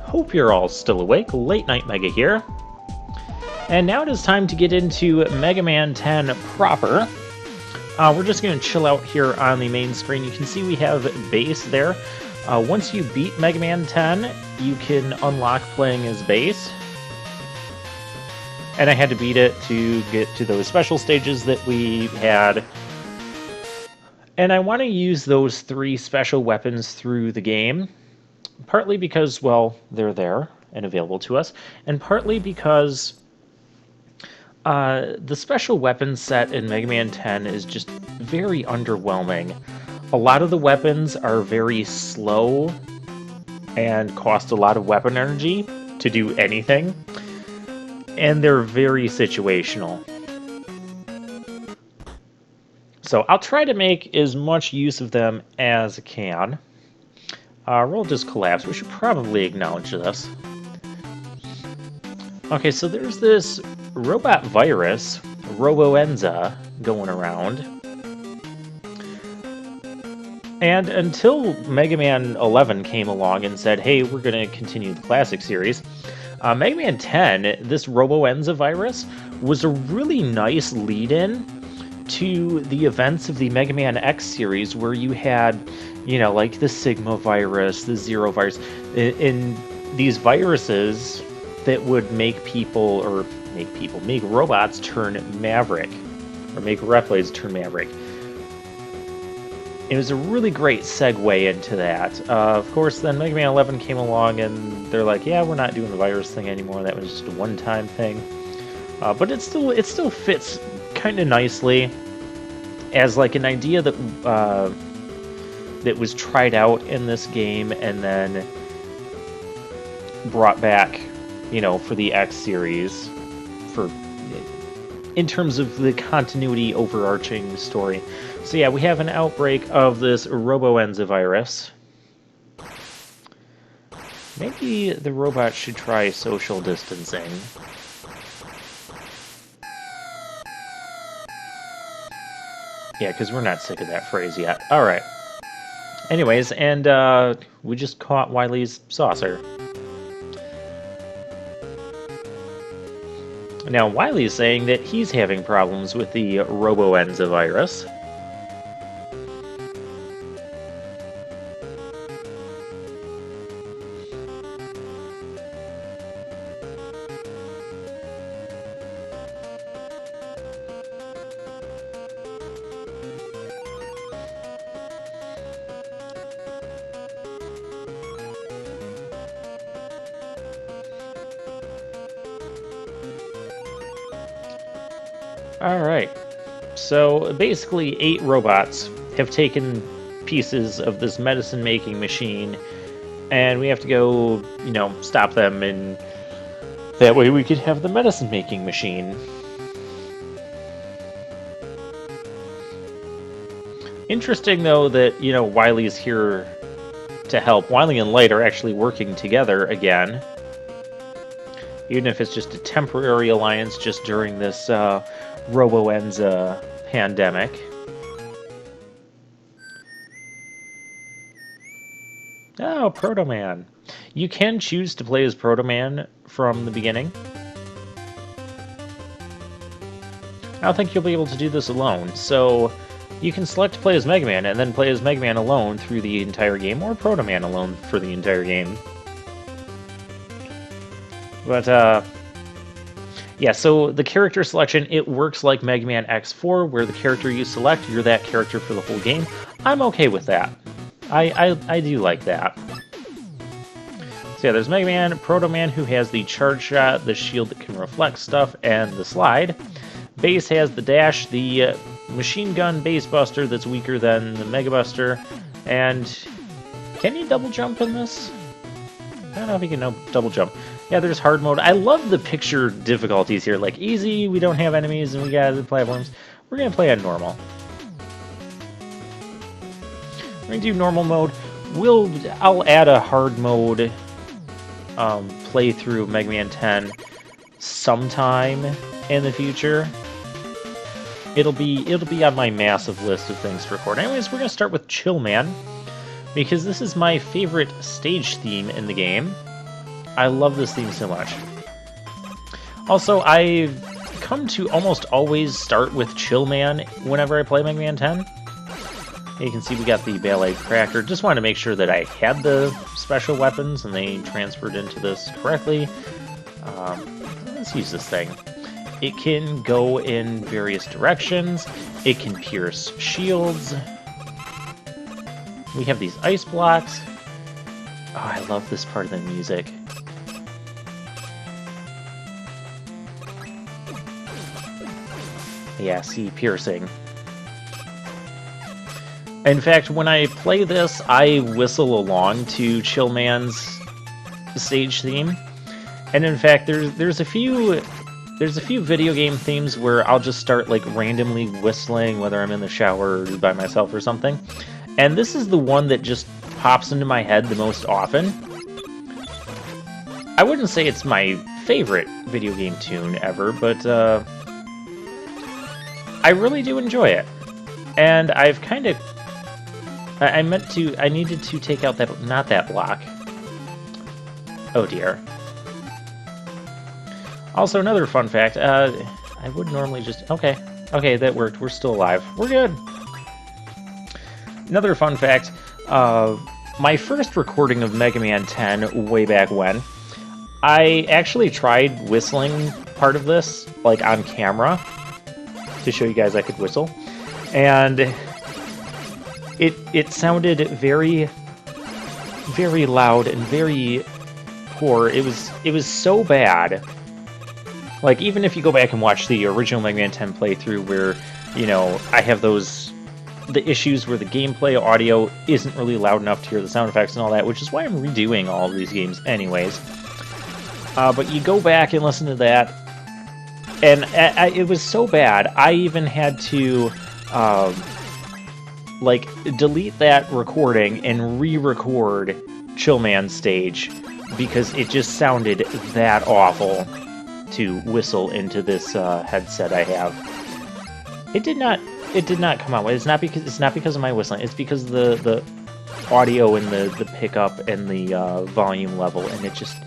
Hope you're all still awake. Late Night Mega here. And now it is time to get into Mega Man 10 proper. We're just going to chill out here on the main screen. You can see we have Bass there. Once you beat Mega Man 10, you can unlock playing as Bass. And I had to beat it to get to those special stages that we had. And I want to use those 3 special weapons through the game. Partly because, well, they're there and available to us. And partly because the special weapons set in Mega Man 10 is just very underwhelming. A lot of the weapons are very slow and cost a lot of weapon energy to do anything. And they're very situational. So I'll try to make as much use of them as I can. Roll just collapsed. We should probably acknowledge this. Okay, so there's this robot virus, Roboenza, going around. And until Mega Man 11 came along and said, hey, we're going to continue the classic series, Mega Man 10, this Roboenza virus, was a really nice lead-in to the events of the Mega Man X series, where you had, you know, like the Sigma virus, the Zero virus, in these viruses that would make robots turn Maverick, or make Reploids turn Maverick. It was a really great segue into that. Of course, then Mega Man 11 came along, and they're like, yeah, we're not doing the virus thing anymore. That was just a one-time thing. But it still fits kind of nicely as like an idea that that was tried out in this game and then brought back, you know, for the X series, for in terms of the continuity overarching story. So yeah, we have an outbreak of this Roboenza virus. Maybe the robots should try social distancing. Yeah, because we're not sick of that phrase yet. Alright. Anyways, and we just caught Wily's saucer. Now, Wily is saying that he's having problems with the Roboenza virus. Alright, so basically 8 robots have taken pieces of this medicine-making machine, and we have to go, you know, stop them, and that way we could have the medicine-making machine. Interesting, though, that, you know, Wily's here to help. Wily and Light are actually working together again, even if it's just a temporary alliance just during this, Roboenza pandemic. Oh, Proto Man. You can choose to play as Proto Man from the beginning. I don't think you'll be able to do this alone, so you can select to play as Mega Man and then play as Mega Man alone through the entire game, or Proto Man alone for the entire game. But, yeah, so the character selection, it works like Mega Man X4, where the character you select, you're that character for the whole game. I'm okay with that. I do like that. So yeah, there's Mega Man, Proto Man, who has the charge shot, the shield that can reflect stuff, and the slide. Bass has the dash, the machine gun Bass Buster that's weaker than the Mega Buster, and can you double jump in this? I don't know if you can double jump. Yeah, there's hard mode. I love the picture difficulties here. Like, easy, we don't have enemies, and we got the platforms. We're going to play on normal. We're going to do normal mode. I'll add a hard mode playthrough of Mega Man 10 sometime in the future. It'll be on my massive list of things to record. Anyways, we're going to start with Chill Man, because this is my favorite stage theme in the game. I love this theme so much. Also, I come to almost always start with Chill Man whenever I play Mega Man 10. You can see we got the Ballet Cracker. Just wanted to make sure that I had the special weapons and they transferred into this correctly. Let's use this thing. It can go in various directions. It can pierce shields. We have these ice blocks. Oh, I love this part of the music. Yeah, see, piercing. In fact, when I play this, I whistle along to Chill Man's stage theme. And in fact, there's a few video game themes where I'll just start like randomly whistling, whether I'm in the shower or by myself or something. And this is the one that just pops into my head the most often. I wouldn't say it's my favorite video game tune ever, but I really do enjoy it. And I've kind of... I needed to take out that... Not that block. Oh dear. Also, another fun fact. I would normally just... Okay, that worked. We're still alive. We're good. Another fun fact. My first recording of Mega Man 10 way back when, I actually tried whistling part of this, like on camera, to show you guys I could whistle, and it sounded very, very loud and very poor. It was so bad. Like, even if you go back and watch the original Mega Man 10 playthrough, where, you know, I have the issues where the gameplay audio isn't really loud enough to hear the sound effects and all that, which is why I'm redoing all of these games anyways. But you go back and listen to that, and it was so bad, I even had to, like, delete that recording and re-record Chill Man's stage, because it just sounded that awful to whistle into this headset I have. It did not come out. It's not because of my whistling. It's because of the audio and the pickup and the volume level, and it just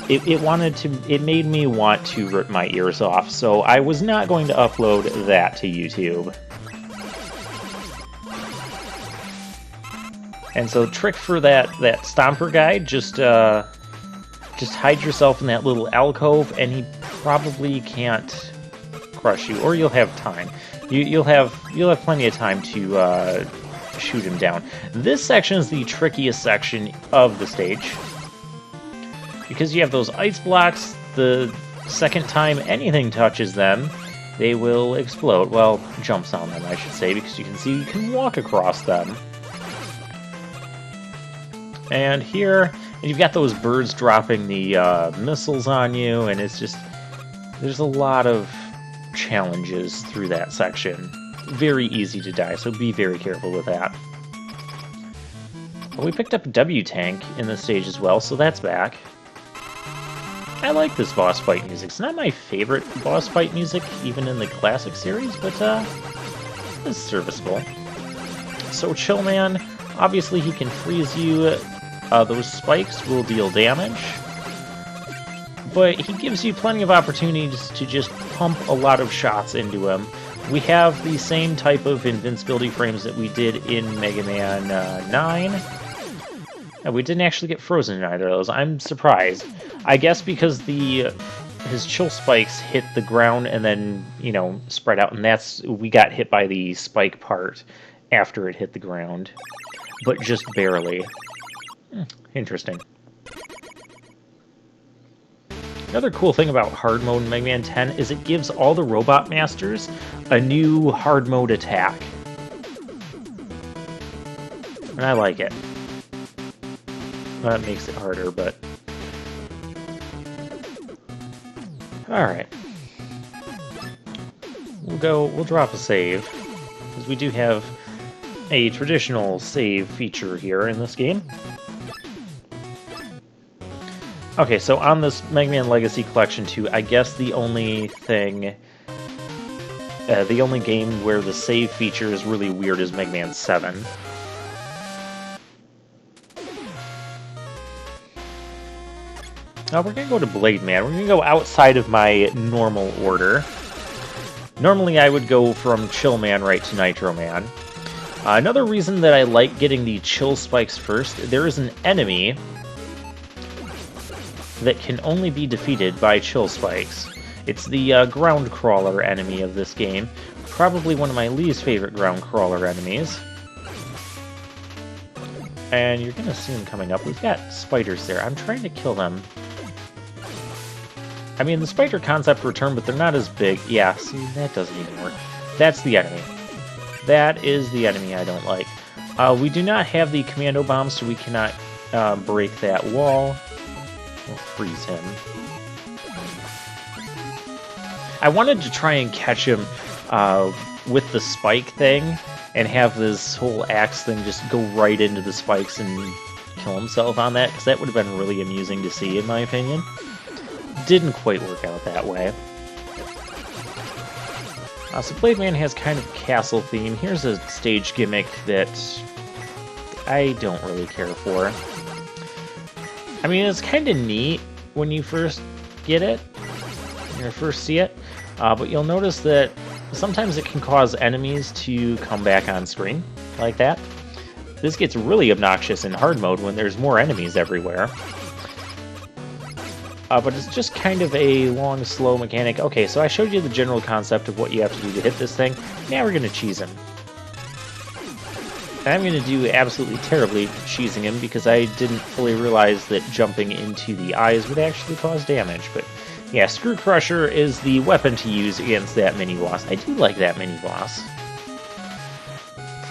it made me want to rip my ears off. So I was not going to upload that to YouTube. And so, trick for that Stomper guy, just hide yourself in that little alcove, and he probably can't crush you, or you'll have time. You'll have plenty of time to shoot him down. This section is the trickiest section of the stage, because you have those ice blocks. The second time anything touches them, they will explode. Well, jumps on them, I should say, because you can see you can walk across them. And here, you've got those birds dropping the missiles on you, and it's just... There's a lot of challenges through that section. Very easy to die, so be very careful with that. Well, we picked up W-Tank in this stage as well, so that's back. I like this boss fight music. It's not my favorite boss fight music, even in the classic series, but it's serviceable. So Chill Man, obviously he can freeze you. Those spikes will deal damage, but he gives you plenty of opportunities to just pump a lot of shots into him. We have the same type of invincibility frames that we did in Mega Man 9. And we didn't actually get frozen in either of those. I'm surprised. I guess because his chill spikes hit the ground and then, you know, spread out, and we got hit by the spike part after it hit the ground, but just barely. Interesting. Another cool thing about hard mode in Mega Man 10 is it gives all the Robot Masters a new hard mode attack. And I like it. Well, that makes it harder, but... Alright. We'll drop a save, because we do have a traditional save feature here in this game. Okay, so on this Mega Man Legacy Collection 2, I guess the only thing... the only game where the save feature is really weird is Mega Man 7. We're going to go to Blade Man. We're going to go outside of my normal order. Normally I would go from Chill Man right to Nitro Man. Another reason that I like getting the Chill Spikes first, there is an enemy that can only be defeated by Chill Spikes. It's the ground crawler enemy of this game. Probably one of my least favorite ground crawler enemies. And you're going to see them coming up. We've got spiders there. I'm trying to kill them. I mean, the spider concept returned, but they're not as big. Yeah, see, that doesn't even work. That's the enemy. That is the enemy I don't like. We do not have the commando bomb, so we cannot break that wall. We'll freeze him. I wanted to try and catch him with the spike thing and have this whole axe thing just go right into the spikes and kill himself on that, because that would have been really amusing to see, in my opinion. Didn't quite work out that way. So Blade Man has kind of a castle theme. Here's a stage gimmick that I don't really care for. I mean, it's kind of neat when you first get it, when you first see it, but you'll notice that sometimes it can cause enemies to come back on screen, like that. This gets really obnoxious in hard mode when there's more enemies everywhere. But it's just kind of a long, slow mechanic. Okay, so I showed you the general concept of what you have to do to hit this thing. Now we're going to cheese him. And I'm going to do absolutely terribly cheesing him because I didn't fully realize that jumping into the eyes would actually cause damage. But yeah, Screw Crusher is the weapon to use against that mini-boss. I do like that mini-boss.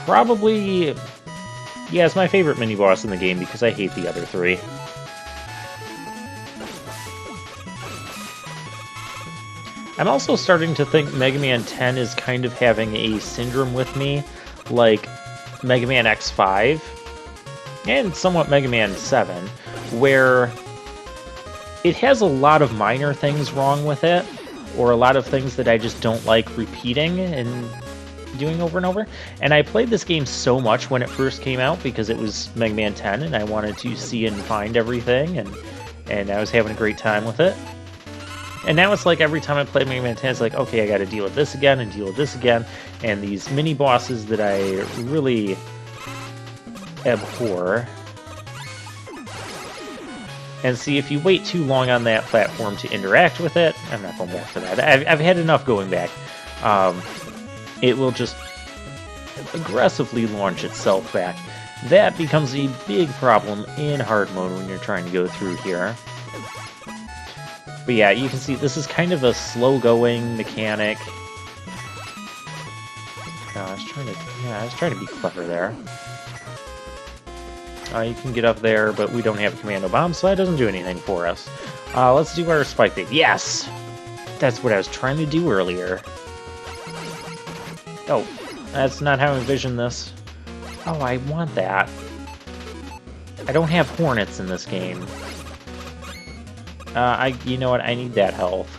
Probably, yeah, it's my favorite mini-boss in the game because I hate the other three. I'm also starting to think Mega Man 10 is kind of having a syndrome with me, like Mega Man X5, and somewhat Mega Man 7, where it has a lot of minor things wrong with it, or a lot of things that I just don't like repeating and doing over and over. And I played this game so much when it first came out because it was Mega Man 10, and I wanted to see and find everything, and I was having a great time with it. And now it's like every time I play Mega Man 10, it's like, okay, I gotta deal with this again, and deal with this again, and these mini-bosses that I really abhor. And see, if you wait too long on that platform to interact with it, I'm not going back for that. I've had enough going back. It will just aggressively launch itself back. That becomes a big problem in hard mode when you're trying to go through here. But yeah, you can see this is kind of a slow-going mechanic. I was trying to be clever there. You can get up there, but we don't have a commando bomb, so that doesn't do anything for us. Let's do our spike thing. Yes! That's what I was trying to do earlier. Oh, that's not how I envisioned this. Oh, I want that. I don't have hornets in this game. You know what? I need that health.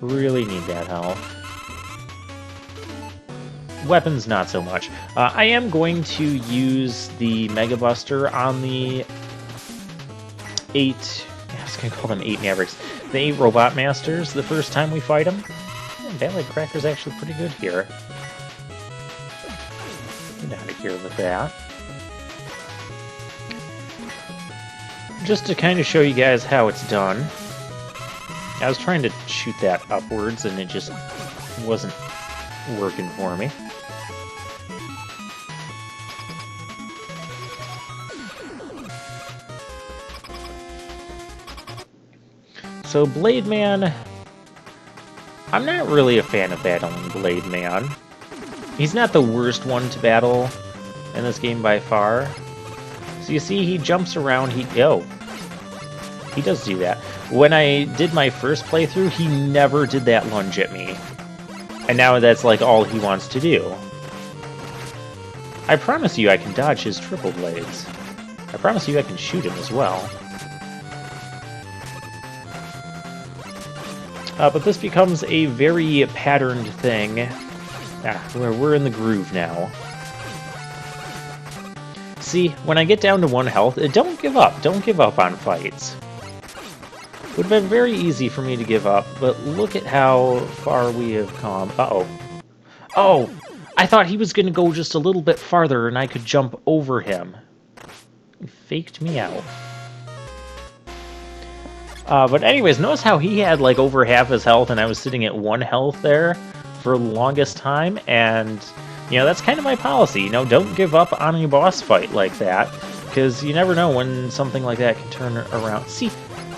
Really need that health. Weapons, not so much. I am going to use the Mega Buster on the 8... I was going to call them 8 Mavericks. The 8 Robot Masters the first time we fight them. Ballet Cracker's actually pretty good here. Get out of here with that. Just to kind of show you guys how it's done. I was trying to shoot that upwards and it just wasn't working for me. So Blade Man, I'm not really a fan of battling Blade Man. He's not the worst one to battle in this game by far. So you see, he jumps around, he does do that. When I did my first playthrough, he never did that lunge at me. And now that's like all he wants to do. I promise you I can dodge his triple blades. I promise you I can shoot him as well. But this becomes a very patterned thing. We're in the groove now. See, when I get down to 1 health, don't give up. Don't give up on fights. Would have been very easy for me to give up, but look at how far we have come. Uh-oh. Oh! I thought he was going to go just a little bit farther and I could jump over him. He faked me out. But anyways, notice how he had like over half his health and I was sitting at 1 health there for the longest time, and you know, that's kind of my policy. You know, don't give up on a boss fight like that, because you never know when something like that can turn around. See,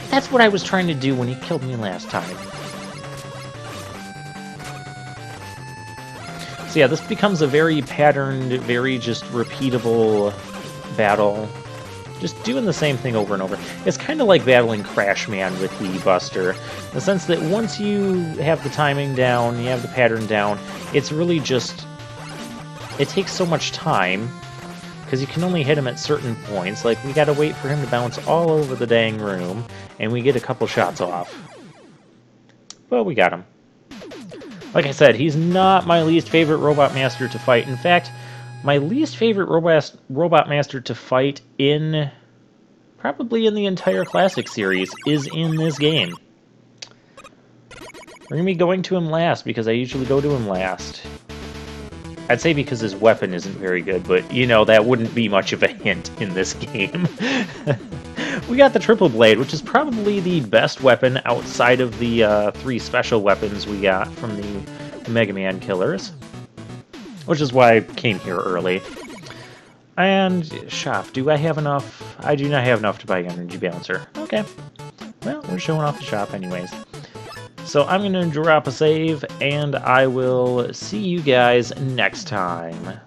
that's what I was trying to do when he killed me last time. So yeah, this becomes a very patterned, very just repeatable battle. Just doing the same thing over and over. It's kind of like battling Crash Man with the Buster, in the sense that once you have the timing down, you have the pattern down, it's really just... It takes so much time, because you can only hit him at certain points. Like, we gotta wait for him to bounce all over the dang room, and we get a couple shots off. But we got him. Like I said, he's not my least favorite Robot Master to fight. In fact, my least favorite Robot Master to fight in... probably in the entire Classic series is in this game. We're going to be going to him last, because I usually go to him last. I'd say because his weapon isn't very good, but, you know, that wouldn't be much of a hint in this game. We got the Triple Blade, which is probably the best weapon outside of the 3 special weapons we got from the Mega Man killers. Which is why I came here early. And shop, do I have enough? I do not have enough to buy an energy balancer. Okay. Well, we're showing off the shop anyways. So I'm going to drop a save, and I will see you guys next time.